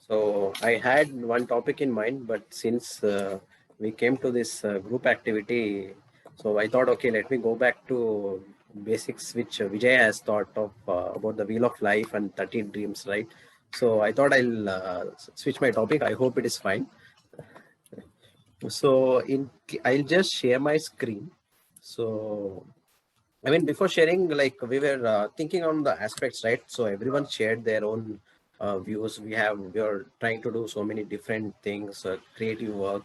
So I had one topic in mind, but since we came to this group activity, so I thought, okay, let me go back to basics which Vijay has thought of about the wheel of life and 13 dreams, right? So I thought I'll switch my topic. I hope it is fine. So I'll just share my screen. So I mean, before sharing, like we were thinking on the aspects, right? So everyone shared their own views. We are trying to do so many different things, creative work,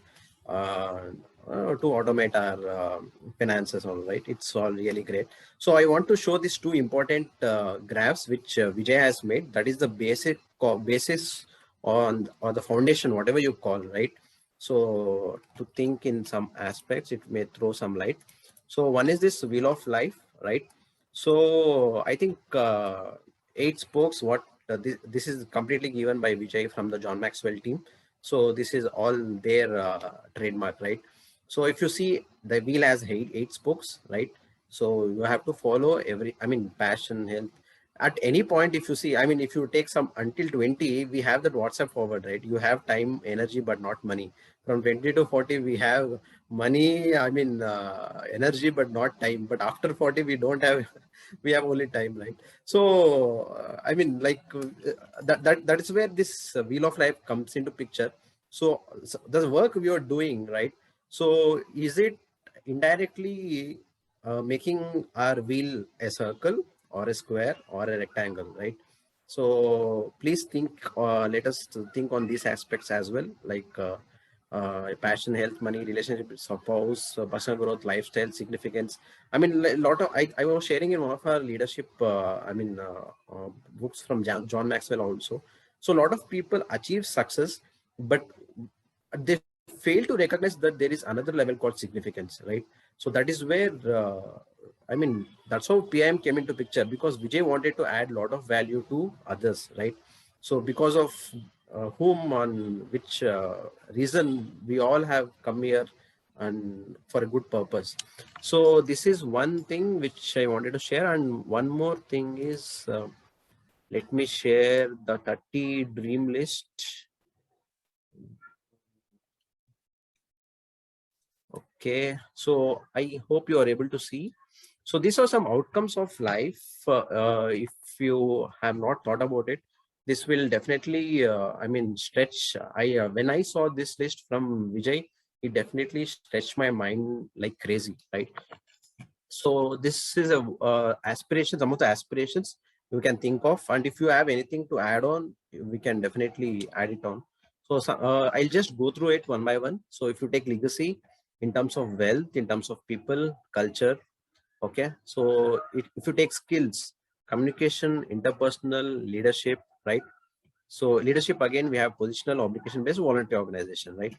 uh, to automate our finances, all right. It's all really great. So I want to show these two important graphs which Vijay has made. That is the basis on or the foundation, whatever you call, right? So to think in some aspects, it may throw some light. So one is this wheel of life, right? So I think eight spokes. This is completely given by Vijay from the John Maxwell team. So this is all their trademark, right? So if you see, the wheel has eight spokes, right? So you have to follow every. I mean, passion, health. At any point, if you see, I mean, if you take some until 20, we have that WhatsApp forward, right? You have time, energy, but not money. From 20 to 40, we have money, I mean, energy, but not time. But after 40, we don't have, we have only time, right? So I mean, like that is where this wheel of life comes into picture. So the work we are doing, right? So is it indirectly making our wheel a circle or a square or a rectangle, right? So please think, let us think on these aspects as well, like passion, health, money, relationship, spouse, personal growth, lifestyle, significance. I mean, a lot of I was sharing in one of our leadership, books from John Maxwell also. So a lot of people achieve success, but they fail to recognize that there is another level called significance, right? So that is where I mean, that's how PIM came into picture, because Vijay wanted to add a lot of value to others, right? So because of whom, on which reason we all have come here and for a good purpose. So this is one thing which I wanted to share. And one more thing is, let me share the 30 dream list. Okay, so I hope you are able to see. So these are some outcomes of life. If you have not thought about it, this will definitely, I mean, stretch. I When I saw this list from Vijay, it definitely stretched my mind like crazy, right? So this is a aspiration, some of the aspirations you can think of, and if you have anything to add on, we can definitely add it on. So I'll just go through it one by one. So if you take legacy in terms of wealth, in terms of people, culture, okay. So if you take skills, communication, interpersonal, leadership, right? So leadership, again, we have positional, obligation based, voluntary organization, right?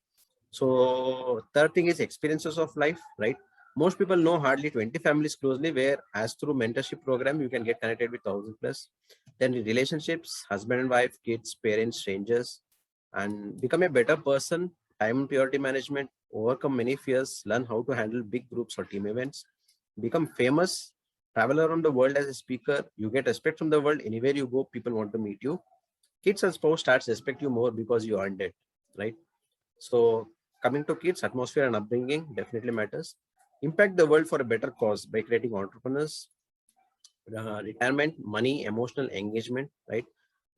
So third thing is experiences of life, right? Most people know hardly 20 families closely, where as through mentorship program, you can get connected with 1,000 plus. Then relationships, husband and wife, kids, parents, strangers, and become a better person, time and priority management, overcome many fears, learn how to handle big groups or team events, become famous, travel around the world as a speaker, you get respect from the world. Anywhere you go, people want to meet you. Kids and spouse starts respect you more because you earned it, right? So coming to kids, atmosphere and upbringing definitely matters. Impact the world for a better cause by creating entrepreneurs, retirement, money, emotional engagement, right?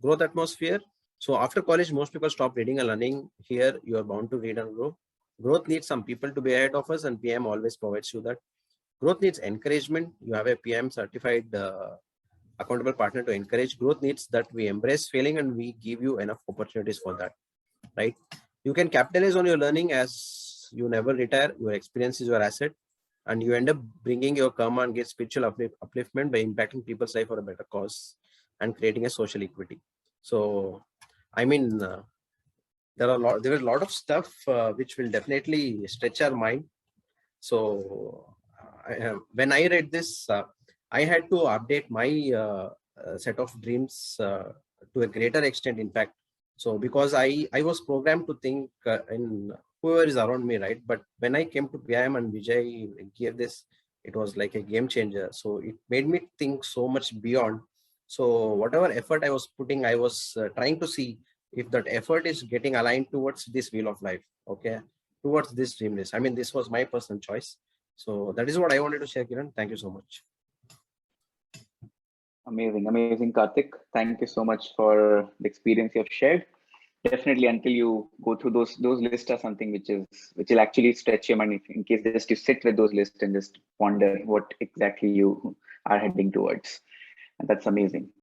Growth atmosphere. So after college, most people stop reading and learning. Here, you are bound to read and grow. Growth needs some people to be ahead of us, and PM always provides you that. Growth needs encouragement. You have a PM certified accountable partner to encourage. Growth needs that we embrace failing and we give you enough opportunities for that, right? You can capitalize on your learning as you never retire. Your experience is your asset, and you end up bringing your karma and get spiritual upliftment by impacting people's life for a better cause and creating a social equity. So, I mean, there is a lot of stuff which will definitely stretch our mind. So, when I read this, I had to update my set of dreams to a greater extent, in fact. So because I was programmed to think in whoever is around me, right? But when I came to PIM and Vijay gave this, it was like a game changer. So it made me think so much beyond. So whatever effort I was putting, I was trying to see if that effort is getting aligned towards this wheel of life, okay, towards this dream list. I mean, this was my personal choice. So that is what I wanted to share, Kiran. Thank you so much. Amazing, amazing, Karthik. Thank you so much for the experience you have shared. Definitely, until you go through those lists are something which will actually stretch your mind in case just you sit with those lists and just ponder what exactly you are heading towards. And that's amazing.